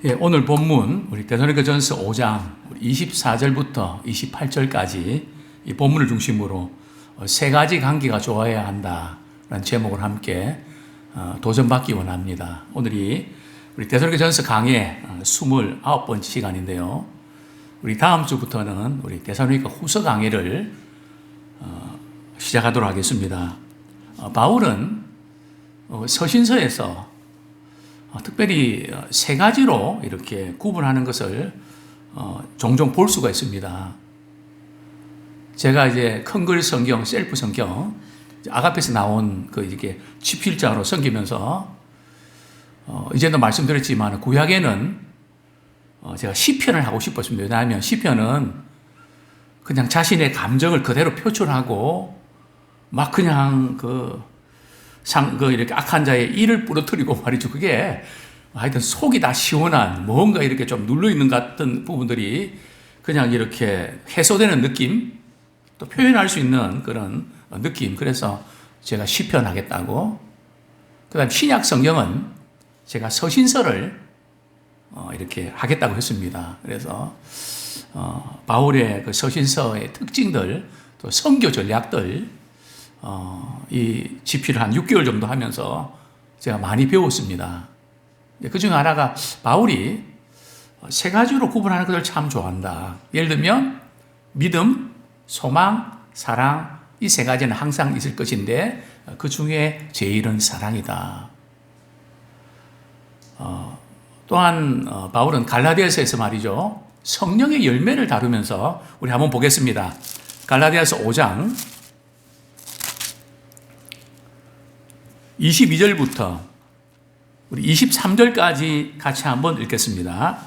예, 오늘 본문 우리 데살로니가전서 5장 24절부터 28절까지 이 본문을 중심으로 세 가지 관계가 좋아야 한다라는 제목을 함께 도전받기 원합니다. 오늘이 우리 데살로니가전서 강의 29번째 시간인데요. 우리 다음 주부터는 우리 데살로니가 후서 강의를 시작하도록 하겠습니다. 바울은 서신서에서 특별히 세 가지로 이렇게 구분하는 것을 종종 볼 수가 있습니다. 제가 이제 큰 글 성경, 셀프 성경, 아가페에서 나온 이렇게 지필자로 섬기면서 이제도 말씀드렸지만 구약에는 제가 시편을 하고 싶었습니다. 왜냐하면 시편은 그냥 자신의 감정을 그대로 표출하고 막 그냥 이렇게 악한 자의 이를 부러뜨리고 말이죠. 그게 하여튼 속이 다 시원한 뭔가 이렇게 좀 눌러있는 같은 부분들이 그냥 이렇게 해소되는 느낌, 또 표현할 수 있는 그런 느낌. 그래서 제가 시편 하겠다고. 그 다음 신약 성경은 제가 서신서를 이렇게 하겠다고 했습니다. 그래서 바울의 그 서신서의 특징들, 또 선교 전략들, 이 집필을 한 6개월 정도 하면서 제가 많이 배웠습니다. 그 중에 하나가 바울이 세 가지로 구분하는 것을 참 좋아한다. 예를 들면 믿음, 소망, 사랑, 이 세 가지는 항상 있을 것인데 그 중에 제일은 사랑이다. 또한 바울은 갈라디아서에서 말이죠, 성령의 열매를 다루면서 우리 한번 보겠습니다. 갈라디아서 5장 22절부터 우리 23절까지 같이 한번 읽겠습니다.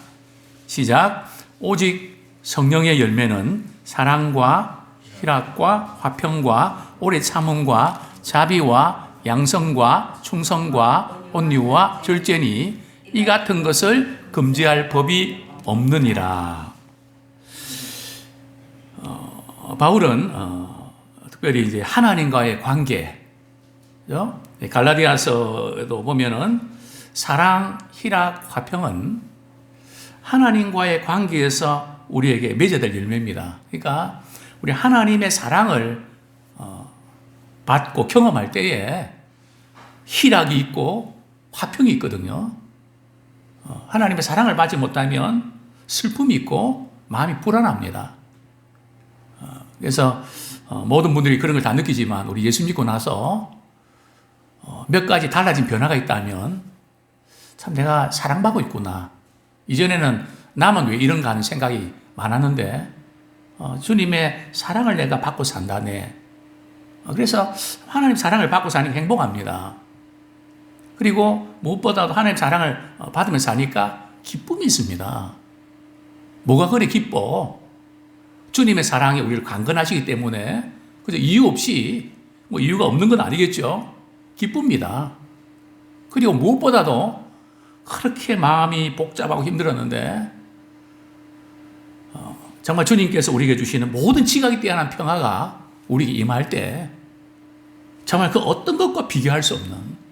시작. 오직 성령의 열매는 사랑과 희락과 화평과 오래 참음과 자비와 양성과 충성과 온유와 절제니 이 같은 것을 금지할 법이 없느니라. 바울은 특별히 이제 하나님과의 관계, 갈라디아서에도 보면은 사랑, 희락, 화평은 하나님과의 관계에서 우리에게 맺어질 열매입니다. 그러니까 우리 하나님의 사랑을 받고 경험할 때에 희락이 있고 화평이 있거든요. 하나님의 사랑을 받지 못하면 슬픔이 있고 마음이 불안합니다. 그래서 모든 분들이 그런 걸 다 느끼지만 우리 예수 믿고 나서 몇 가지 달라진 변화가 있다면 참 내가 사랑받고 있구나. 이전에는 나만 왜 이런가 하는 생각이 많았는데 주님의 사랑을 내가 받고 산다네. 그래서 하나님 사랑을 받고 사는 게 행복합니다. 그리고 무엇보다도 하나님 사랑을 받으면서 사니까 기쁨이 있습니다. 뭐가 그리 기뻐? 주님의 사랑이 우리를 강건하시기 때문에 그저 이유 없이 뭐 이유가 없는 건 아니겠죠. 기쁩니다. 그리고 무엇보다도 그렇게 마음이 복잡하고 힘들었는데 정말 주님께서 우리에게 주시는 모든 지각이 뛰어난 평화가 우리에게 임할 때 정말 그 어떤 것과 비교할 수 없는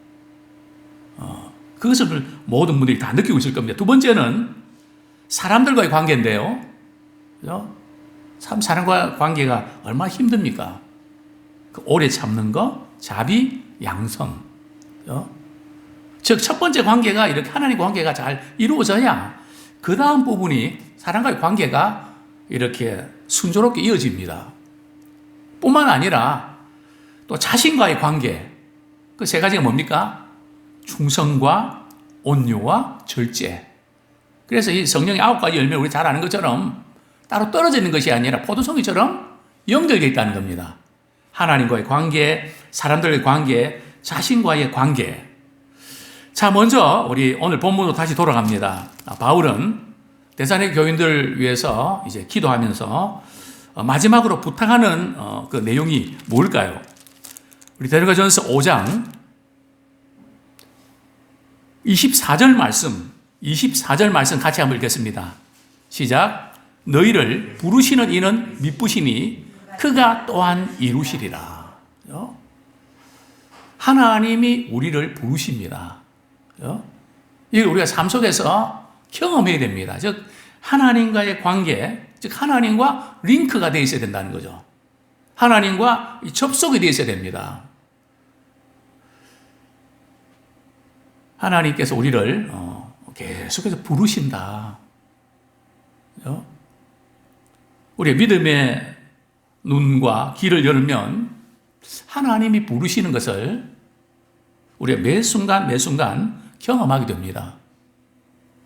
그것을 모든 분들이 다 느끼고 있을 겁니다. 두 번째는 사람들과의 관계인데요. 참 사람과의 관계가 얼마나 힘듭니까? 오래 참는 거, 자비, 양성. 즉, 첫 번째 관계가 이렇게 하나님과 관계가 잘 이루어져야 그 다음 부분이 사람과의 관계가 이렇게 순조롭게 이어집니다. 뿐만 아니라 또 자신과의 관계. 그 세 가지가 뭡니까? 충성과 온유와 절제. 그래서 이 성령의 9가지 열매를 우리 잘 아는 것처럼 따로 떨어져 있는 것이 아니라 포도송이처럼 연결되어 있다는 겁니다. 하나님과의 관계, 사람들과의 관계, 자신과의 관계. 자, 먼저 우리 오늘 본문으로 다시 돌아갑니다. 바울은 데살로니가 교인들을 위해서 이제 기도하면서 마지막으로 부탁하는 그 내용이 뭘까요? 우리 데살로니가전서 5장 24절 말씀 같이 한번 읽겠습니다. 시작. 너희를 부르시는 이는 미쁘시니 그가 또한 이루시리라. 하나님이 우리를 부르십니다. 이걸 우리가 삶 속에서 경험해야 됩니다. 즉 하나님과의 관계, 즉 하나님과 링크가 되어 있어야 된다는 거죠. 하나님과 접속이 되어 있어야 됩니다. 하나님께서 우리를 계속해서 부르신다. 우리의 믿음의 눈과 귀를 열면 하나님이 부르시는 것을 우리가 매 순간 매 순간 경험하게 됩니다.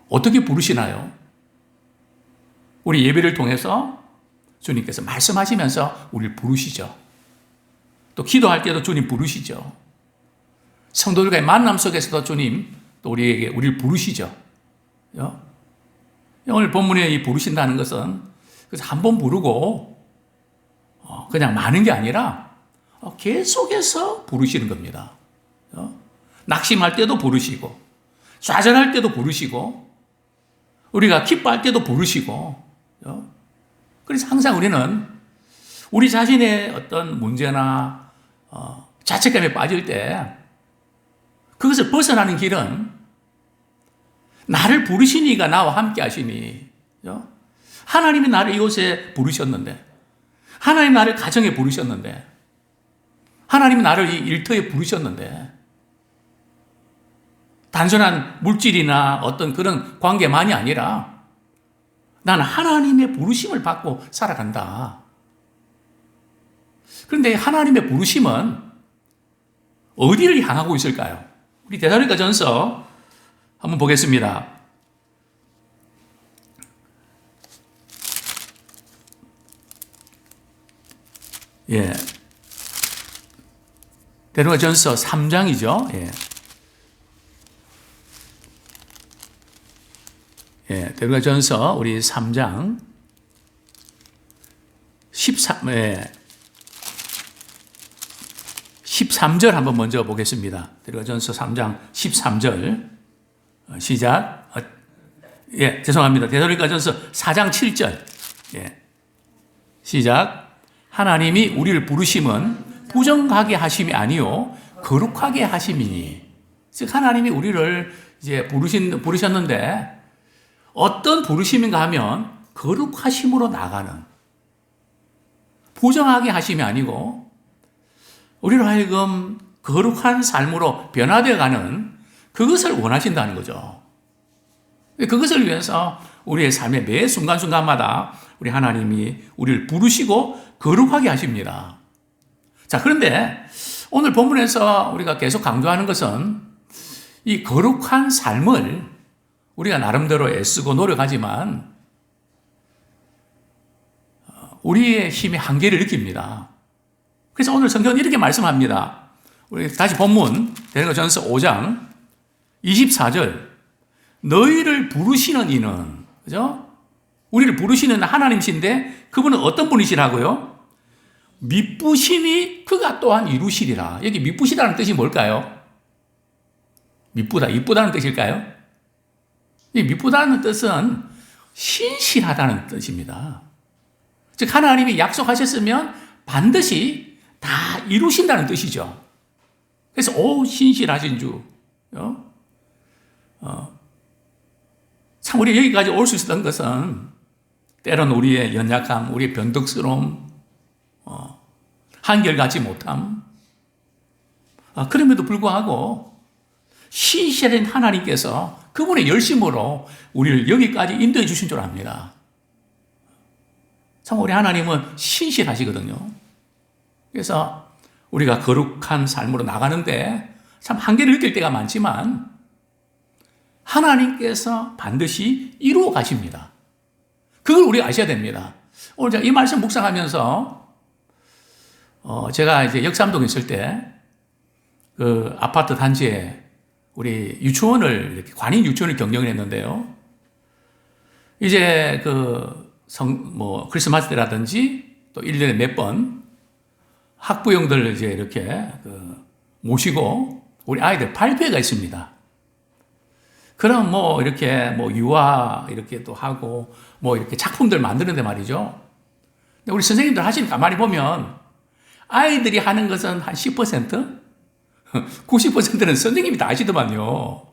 어떻게 부르시나요? 우리 예배를 통해서 주님께서 말씀하시면서 우리를 부르시죠. 또 기도할 때도 주님 부르시죠. 성도들과의 만남 속에서도 주님 또 우리를 부르시죠. 오늘 본문에 이 부르신다는 것은 그래서 한 번 부르고 그냥 마는 게 아니라 계속해서 부르시는 겁니다. 낙심할 때도 부르시고 좌절할 때도 부르시고 우리가 기뻐할 때도 부르시고 그래서 항상 우리는 우리 자신의 어떤 문제나 자책감에 빠질 때 그것을 벗어나는 길은 나를 부르시니 이가 나와 함께 하시니 하나님이 나를 이곳에 부르셨는데 하나님이 나를 가정에 부르셨는데 하나님이 나를 이 일터에 부르셨는데 단순한 물질이나 어떤 그런 관계만이 아니라 나는 하나님의 부르심을 받고 살아간다. 그런데 하나님의 부르심은 어디를 향하고 있을까요? 우리 데살로니가전서 한번 보겠습니다. 예. 데살로니가전서 3장이죠. 예. 예, 데살로니가전서 우리 3장 13절 한번 먼저 보겠습니다. 데살로니가전서 3장 13절 시작. 예, 죄송합니다. 데살로니가전서 4장 7절. 예. 시작. 하나님이 우리를 부르심은 부정하게 하심이 아니요 거룩하게 하심이니. 즉 하나님이 우리를 이제 부르셨는데 어떤 부르심인가 하면 거룩하심으로 나가는, 부정하게 하심이 아니고 우리로 하여금 거룩한 삶으로 변화되어 가는 그것을 원하신다는 거죠. 그것을 위해서 우리의 삶의 매 순간순간마다 우리 하나님이 우리를 부르시고 거룩하게 하십니다. 자, 그런데 오늘 본문에서 우리가 계속 강조하는 것은 이 거룩한 삶을 우리가 나름대로 애쓰고 노력하지만 우리의 힘의 한계를 느낍니다. 그래서 오늘 성경은 이렇게 말씀합니다. 우리 다시 본문 데살로니가전서 5장 24절. 너희를 부르시는 이는, 그죠? 우리를 부르시는 하나님이신데 그분은 어떤 분이시라고요? 미쁘시니 그가 또한 이루시리라. 여기 미쁘시다는 뜻이 뭘까요? 미쁘다, 이쁘다는 뜻일까요? 이 미쁘다는 뜻은 신실하다는 뜻입니다. 즉 하나님이 약속하셨으면 반드시 다 이루신다는 뜻이죠. 그래서 신실하신 주. 참 우리 여기까지 올 수 있었던 것은 때론 우리의 연약함, 우리의 변덕스러움, 한결같지 못함. 그럼에도 불구하고 신실한 하나님께서 그분의 열심으로 우리를 여기까지 인도해 주신 줄 압니다. 참 우리 하나님은 신실하시거든요. 그래서 우리가 거룩한 삶으로 나가는데 참 한계를 느낄 때가 많지만 하나님께서 반드시 이루어 가십니다. 그걸 우리가 아셔야 됩니다. 오늘 제가 이 말씀 묵상하면서 제가 이제 역삼동에 있을 때 그 아파트 단지에 우리 유치원을 이렇게 관인 유치원을 경영을 했는데요. 이제 크리스마스 때라든지 또 1년에 몇 번 학부형들 이제 이렇게 모시고 우리 아이들 발표회가 있습니다. 그럼 이렇게 유아 이렇게 또 하고 이렇게 작품들 만드는데 말이죠. 근데 우리 선생님들 하시니까 가만히 보면 아이들이 하는 것은 한 10%? 90%는 선생님이 다 하시더만요.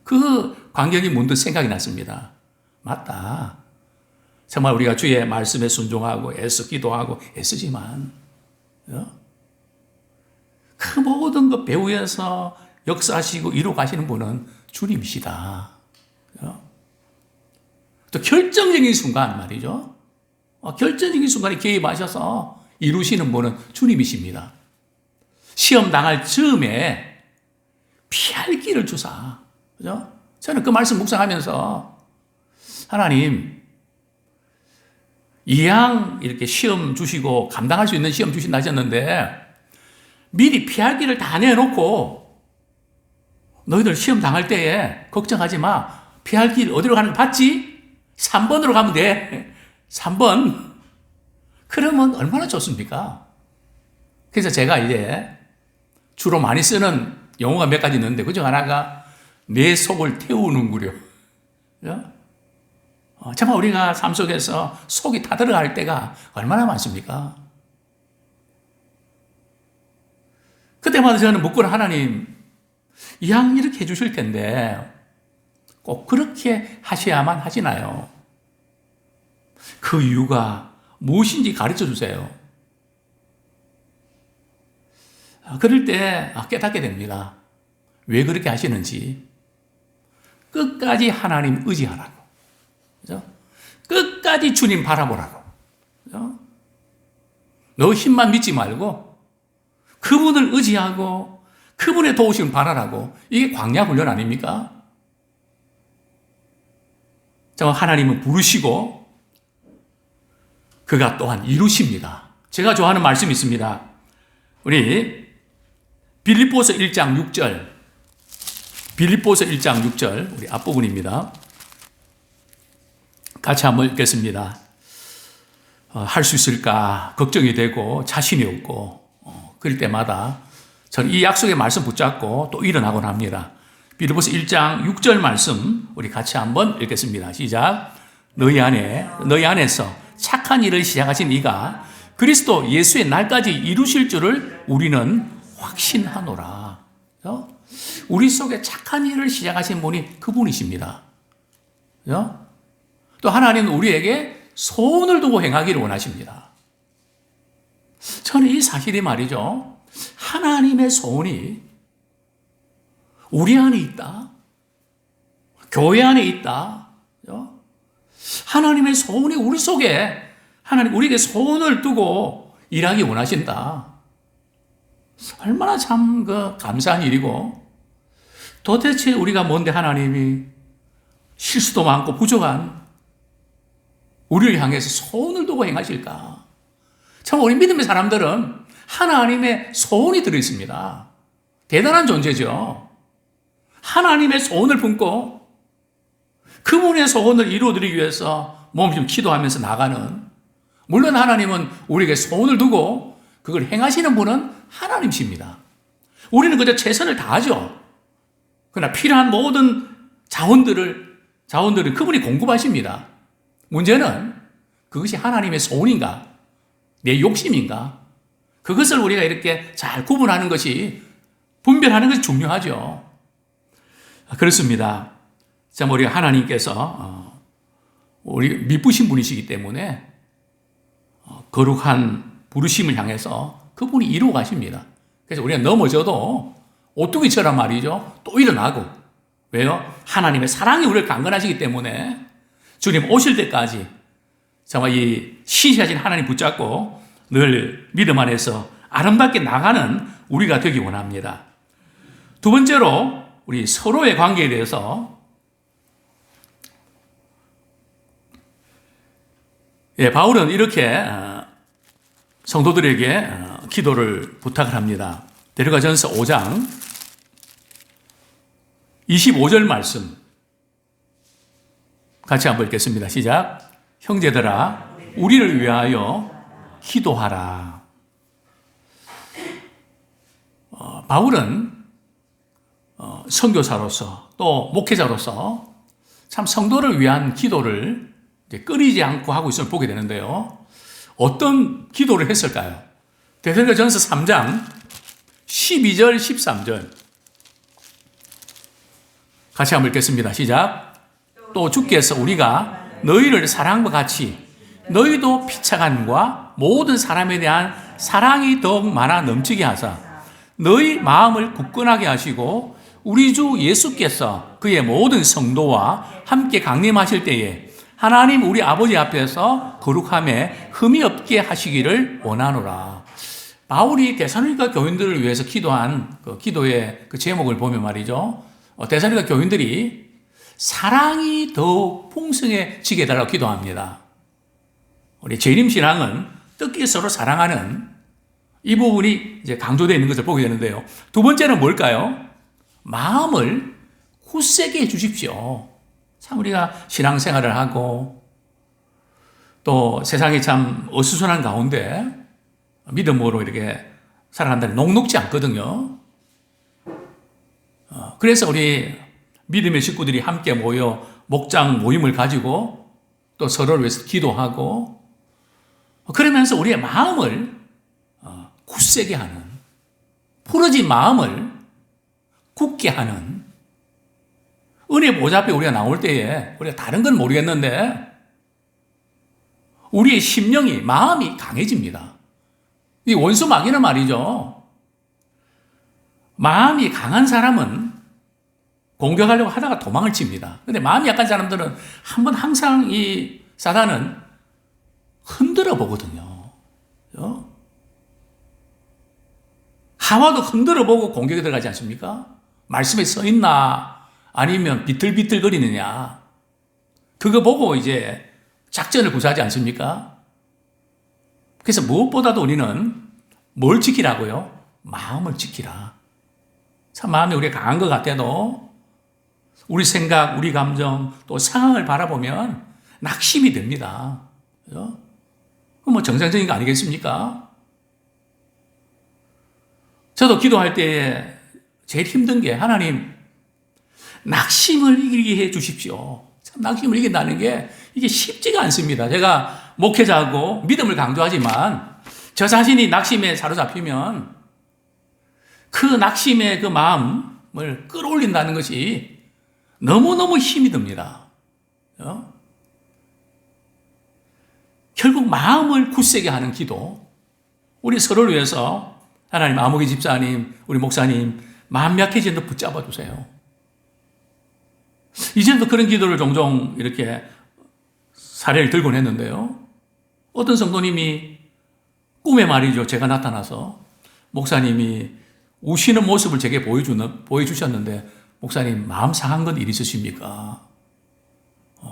그 광경이 문득 생각이 났습니다. 맞다. 정말 우리가 주의 말씀에 순종하고 애써 기도하고 애쓰지만 그 모든 것 배후에서 역사하시고 이루어 가시는 분은 주님이시다. 또 결정적인 순간 말이죠. 결정적인 순간에 개입하셔서 이루시는 분은 주님이십니다. 시험 당할 즈음에 피할 길을 주사. 그죠? 저는 그 말씀 묵상하면서 하나님, 이왕 이렇게 시험 주시고 감당할 수 있는 시험 주신다 하셨는데 미리 피할 길을 다 내놓고 너희들 시험 당할 때에 걱정하지 마. 피할 길 어디로 가는 거 봤지? 3번으로 가면 돼. 3번. 그러면 얼마나 좋습니까? 그래서 제가 이제 주로 많이 쓰는 용어가 몇 가지 있는데 그중 하나가 내 속을 태우는구려. 정말 우리가 삶 속에서 속이 타들어갈 때가 얼마나 많습니까? 그때마다 저는 묻고는 하나님, 이왕 이렇게 해주실 텐데 꼭 그렇게 하셔야만 하시나요? 그 이유가 무엇인지 가르쳐 주세요. 그럴 때 깨닫게 됩니다. 왜 그렇게 하시는지. 끝까지 하나님 의지하라고. 그죠? 끝까지 주님 바라보라고. 그죠? 너 힘만 믿지 말고 그분을 의지하고 그분의 도우심을 바라라고. 이게 광야 훈련 아닙니까? 하나님은 부르시고 그가 또한 이루십니다. 제가 좋아하는 말씀이 있습니다. 우리 빌립보서 1장 6절, 빌립보서 1장 6절, 우리 앞부분입니다. 같이 한번 읽겠습니다. 할 수 있을까 걱정이 되고 자신이 없고 그럴 때마다 저는 이 약속의 말씀 붙잡고 또 일어나곤 합니다. 빌립보서 1장 6절 말씀 우리 같이 한번 읽겠습니다. 시작. 너희 안에서 착한 일을 시작하신 이가 그리스도 예수의 날까지 이루실 줄을 우리는 확신하노라. 우리 속에 착한 일을 시작하신 분이 그분이십니다. 또 하나님은 우리에게 소원을 두고 행하기를 원하십니다. 저는 이 사실이 말이죠. 하나님의 소원이 우리 안에 있다. 교회 안에 있다. 하나님의 소원이 우리 속에 하나님 우리에게 소원을 두고 일하기 원하신다. 얼마나 참 감사한 일이고 도대체 우리가 뭔데 하나님이 실수도 많고 부족한 우리를 향해서 소원을 두고 행하실까? 참 우리 믿음의 사람들은 하나님의 소원이 들어있습니다. 대단한 존재죠. 하나님의 소원을 품고 그분의 소원을 이루어드리기 위해서 몸좀 기도하면서 나가는, 물론 하나님은 우리에게 소원을 두고 그걸 행하시는 분은 하나님이십니다. 우리는 그저 최선을 다하죠. 그러나 필요한 모든 자원들을 그분이 공급하십니다. 문제는 그것이 하나님의 소원인가, 내 욕심인가, 그것을 우리가 이렇게 잘 구분하는 것이, 분별하는 것이 중요하죠. 그렇습니다. 참 우리가 하나님께서 우리 미쁘신 분이시기 때문에 거룩한 부르심을 향해서 그분이 이루어 가십니다. 그래서 우리가 넘어져도 오뚜기처럼 말이죠. 또 일어나고. 왜요? 하나님의 사랑이 우리를 강건하시기 때문에 주님 오실 때까지 정말 이 신실하신 하나님 붙잡고 늘 믿음 안에서 아름답게 나가는 우리가 되기 원합니다. 두 번째로 우리 서로의 관계에 대해서 바울은 이렇게 성도들에게 기도를 부탁을 합니다. 데려가전서 5장 25절 말씀 같이 한번 읽겠습니다. 시작. 형제들아 우리를 위하여 기도하라. 바울은 선교사로서 또 목회자로서 참 성도를 위한 기도를 끊이지 않고 하고 있음을 보게 되는데요. 어떤 기도를 했을까요? 데살로니가전서 3장 12절 13절 같이 한번 읽겠습니다. 시작. 또 주께서 우리가 너희를 사랑과 같이 너희도 피차간과 모든 사람에 대한 사랑이 더욱 많아 넘치게 하사 너희 마음을 굳건하게 하시고 우리 주 예수께서 그의 모든 성도와 함께 강림하실 때에 하나님 우리 아버지 앞에서 거룩함에 흠이 없게 하시기를 원하노라. 바울이 데살로니가 교인들을 위해서 기도한 그 기도의 그 제목을 보면 말이죠. 데살로니가 교인들이 사랑이 더욱 풍성해지게 해달라고 기도합니다. 우리 재림신앙은 뜻깊게 서로 사랑하는 이 부분이 이제 강조되어 있는 것을 보게 되는데요. 두 번째는 뭘까요? 마음을 굳세게 해 주십시오. 참 우리가 신앙생활을 하고 또 세상이 참 어수선한 가운데 믿음으로 이렇게 살아간다니 녹록지 않거든요. 그래서 우리 믿음의 식구들이 함께 모여 목장 모임을 가지고 또 서로를 위해서 기도하고 그러면서 우리의 마음을 굳세게 하는, 풀어진 마음을 굳게 하는 은혜 보좌 앞에 우리가 나올 때에 우리가 다른 건 모르겠는데 우리의 심령이, 마음이 강해집니다. 이 원수 마귀는 말이죠. 마음이 강한 사람은 공격하려고 하다가 도망을 칩니다. 근데 마음이 약한 사람들은 한번 항상 이 사단은 흔들어 보거든요. 하와도 흔들어 보고 공격에 들어가지 않습니까? 말씀에 써 있나? 아니면 비틀비틀거리느냐? 그거 보고 이제 작전을 구사하지 않습니까? 그래서 무엇보다도 우리는 뭘 지키라고요? 마음을 지키라. 참 마음이 우리가 강한 것 같아도 우리 생각, 우리 감정, 또 상황을 바라보면 낙심이 됩니다. 그죠? 뭐 정상적인 거 아니겠습니까? 저도 기도할 때 제일 힘든 게 하나님 낙심을 이기게 해 주십시오. 참 낙심을 이긴다는 게 이게 쉽지가 않습니다. 제가 목회자하고 믿음을 강조하지만 저 자신이 낙심에 사로잡히면 그 낙심의 그 마음을 끌어올린다는 것이 너무너무 힘이 듭니다. 결국 마음을 굳세게 하는 기도, 우리 서로를 위해서 하나님 아무개 집사님, 우리 목사님 마음 약해진 데 붙잡아 주세요. 이전에도 그런 기도를 종종 이렇게 사례를 들곤 했는데요. 어떤 성도님이 꿈에 말이죠. 제가 나타나서 목사님이 우시는 모습을 제게 보여주셨는데 목사님 마음 상한 건 일 있으십니까?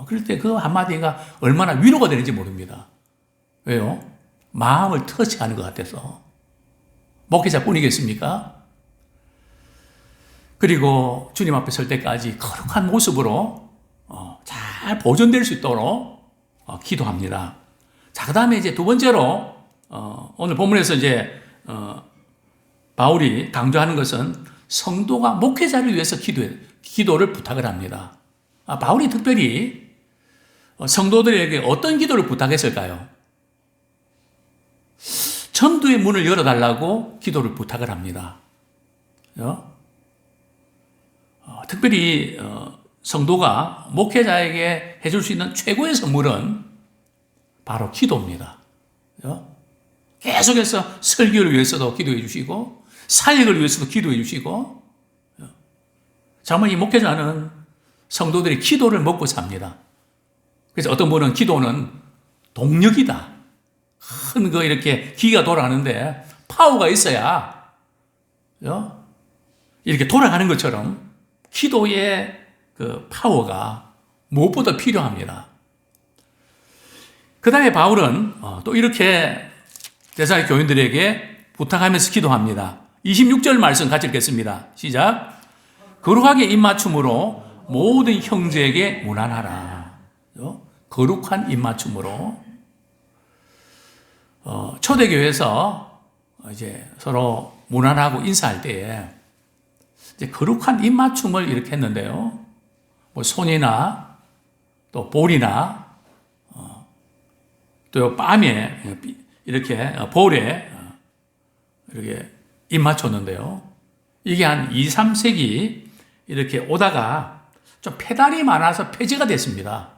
그럴 때 그 한마디가 얼마나 위로가 되는지 모릅니다. 왜요? 마음을 터치하는 것 같아서. 목회자뿐이겠습니까? 그리고 주님 앞에 설 때까지 거룩한 모습으로 잘 보존될 수 있도록 기도합니다. 자, 그 다음에 이제 두 번째로 오늘 본문에서 이제 바울이 강조하는 것은 성도가 목회자를 위해서 기도를 부탁을 합니다. 바울이 특별히 성도들에게 어떤 기도를 부탁했을까요? 전도의 문을 열어달라고 기도를 부탁을 합니다. 특별히 성도가 목회자에게 해줄 수 있는 최고의 선물은 바로 기도입니다. 계속해서 설교를 위해서도 기도해 주시고 사역을 위해서도 기도해 주시고 정말 이 목회자는 성도들이 기도를 먹고 삽니다. 그래서 어떤 분은 기도는 동력이다. 큰 거 이렇게 기가 돌아가는데 파워가 있어야 이렇게 돌아가는 것처럼 기도의 그 파워가 무엇보다 필요합니다. 그 다음에 바울은 또 이렇게 데살로니가 교인들에게 부탁하면서 기도합니다. 26절 말씀 같이 읽겠습니다. 시작. 거룩하게 입맞춤으로 모든 형제에게 문안하라. 거룩한 입맞춤으로. 초대교회에서 이제 서로 문안하고 인사할 때에 이제 거룩한 입맞춤을 이렇게 했는데요. 뭐 손이나 또 볼이나 또 뺨에 이렇게 볼에 이렇게 입맞췄는데요. 이게 한 2, 3세기 이렇게 오다가 좀 페달이 많아서 폐지가 됐습니다.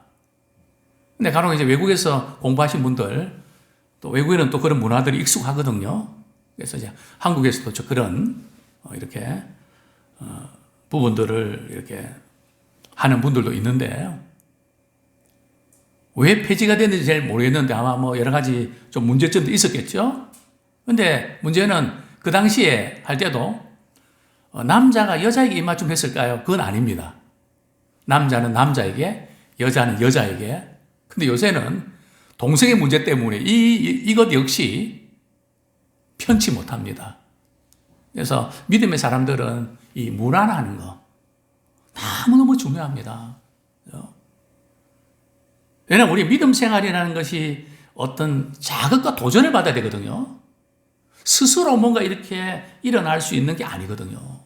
근데 간혹 이제 외국에서 공부하신 분들, 또 외국에는 또 그런 문화들이 익숙하거든요. 그래서 이제 한국에서도 그런 이렇게 부분들을 이렇게 하는 분들도 있는데, 왜 폐지가 됐는지 잘 모르겠는데 아마 뭐 여러 가지 좀 문제점도 있었겠죠. 근데 문제는 그 당시에 할 때도 남자가 여자에게 입맞춤 했을까요? 그건 아닙니다. 남자는 남자에게, 여자는 여자에게. 근데 요새는 동성애 문제 때문에 이것 역시 편치 못합니다. 그래서 믿음의 사람들은 이 무난하는 거 너무너무 중요합니다. 왜냐하면 우리 믿음 생활이라는 것이 어떤 자극과 도전을 받아야 되거든요. 스스로 뭔가 이렇게 일어날 수 있는 게 아니거든요.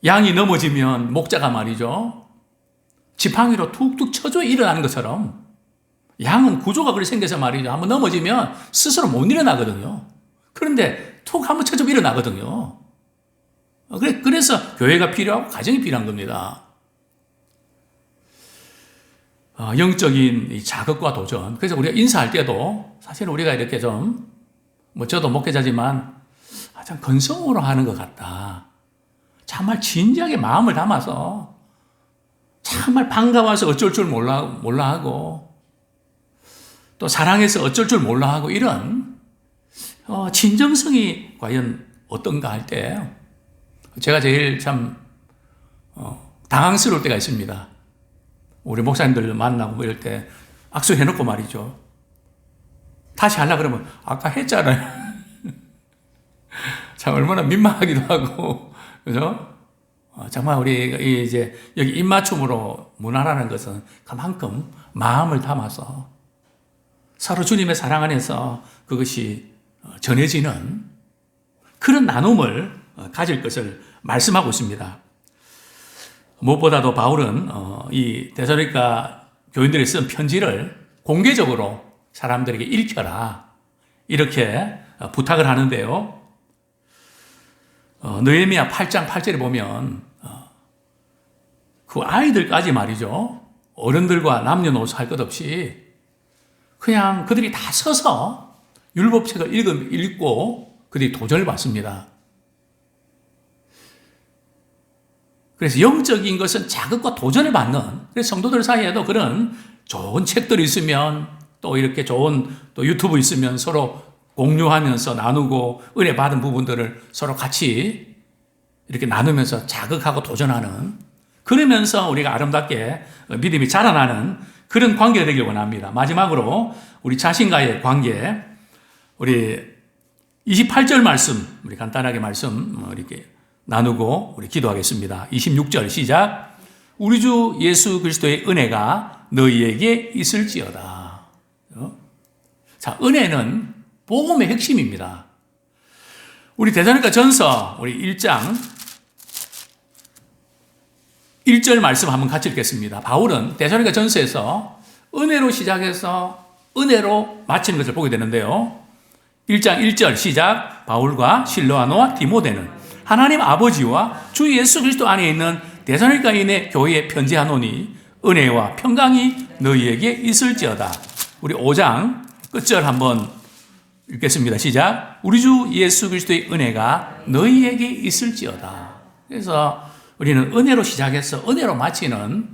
양이 넘어지면 목자가 말이죠, 지팡이로 툭툭 쳐줘 일어나는 것처럼 양은 구조가 그렇게 생겨서 말이죠, 한번 넘어지면 스스로 못 일어나거든요. 그런데 툭 한번 쳐주면 일어나거든요. 그래서 교회가 필요하고 가정이 필요한 겁니다. 영적인 이 자극과 도전. 그래서 우리가 인사할 때도 사실 우리가 이렇게 좀, 저도 목회자지만 참 건성으로 하는 것 같다. 정말 진지하게 마음을 담아서 정말 반가워서 어쩔 줄 몰라 하고, 또 사랑해서 어쩔 줄 몰라 하고, 이런 진정성이 과연 어떤가 할 때 제가 제일 참 당황스러울 때가 있습니다. 우리 목사님들 만나고 뭐 이럴 때 악수해놓고 말이죠, 다시 하려고 그러면 아까 했잖아요. 참 얼마나 민망하기도 하고, 그죠? 정말 우리 이제 여기 입맞춤으로 문화라는 것은 그만큼 마음을 담아서 서로 주님의 사랑 안에서 그것이 전해지는 그런 나눔을 가질 것을 말씀하고 있습니다. 무엇보다도 바울은 이 데살로니가 교인들이 쓴 편지를 공개적으로 사람들에게 읽혀라, 이렇게 부탁을 하는데요. 느헤미야 8장 8절에 보면 그 아이들까지 말이죠, 어른들과 남녀노소 할 것 없이 그냥 그들이 다 서서 율법책을 읽고 그들이 도전을 받습니다. 그래서 영적인 것은 자극과 도전을 받는, 그래서 성도들 사이에도 그런 좋은 책들이 있으면, 또 이렇게 좋은 또 유튜브 있으면 서로 공유하면서 나누고 은혜 받은 부분들을 서로 같이 이렇게 나누면서 자극하고 도전하는, 그러면서 우리가 아름답게 믿음이 자라나는 그런 관계가 되길 원합니다. 마지막으로 우리 자신과의 관계, 우리 28절 말씀, 우리 간단하게 말씀 이렇게 나누고 우리 기도하겠습니다. 26절 시작. 우리 주 예수 그리스도의 은혜가 너희에게 있을지어다. 자, 은혜는 복음의 핵심입니다. 우리 데살로니가 전서 우리 1장 1절 말씀 한번 같이 읽겠습니다. 바울은 데살로니가 전서에서 은혜로 시작해서 은혜로 마치는 것을 보게 되는데요. 1장 1절 시작. 바울과 실로아노와 디모데는 하나님 아버지와 주 예수 그리스도 안에 있는 데살로니가인의 교회에 편지하노니 은혜와 평강이 너희에게 있을지어다. 우리 5장 끝절 한번 읽겠습니다. 시작. 우리 주 예수 그리스도의 은혜가 너희에게 있을지어다. 그래서 우리는 은혜로 시작해서 은혜로 마치는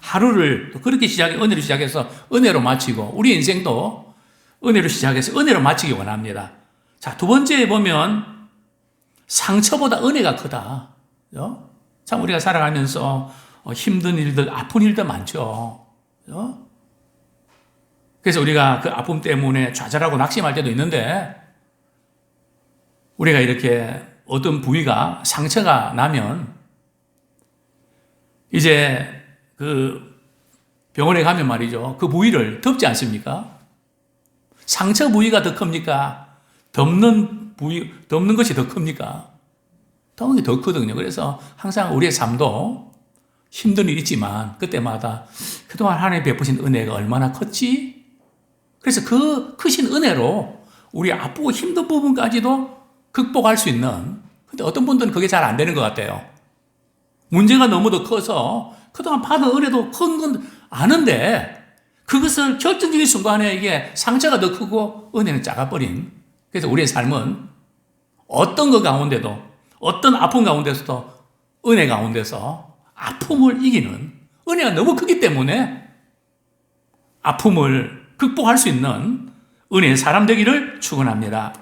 하루를 또 그렇게 은혜로 시작해서 은혜로 마치고, 우리 인생도 은혜로 시작해서 은혜로 마치기 원합니다. 자, 두 번째에 보면 상처보다 은혜가 크다. 그죠? 참 우리가 살아가면서 힘든 일들, 아픈 일들 많죠. 그죠? 그래서 우리가 그 아픔 때문에 좌절하고 낙심할 때도 있는데, 우리가 이렇게 어떤 부위가 상처가 나면 이제 그 병원에 가면 말이죠, 그 부위를 덮지 않습니까? 상처 부위가 더 큽니까? 덮는 것이 더 큽니까? 덮는 게 더 크거든요. 그래서 항상 우리의 삶도 힘든 일이 있지만 그때마다 그동안 하나님 베푸신 은혜가 얼마나 컸지? 그래서 그 크신 은혜로 우리 아프고 힘든 부분까지도 극복할 수 있는, 근데 어떤 분들은 그게 잘 안 되는 것 같아요. 문제가 너무도 커서 그동안 받은 은혜도 큰 건 아는데 그것을 결정적인 순간에 이게 상처가 더 크고 은혜는 작아버린. 그래서 우리의 삶은 어떤 것 가운데도 어떤 아픔 가운데서도 은혜 가운데서 아픔을 이기는 은혜가 너무 크기 때문에 아픔을 극복할 수 있는 은혜의 사람 되기를 축원합니다.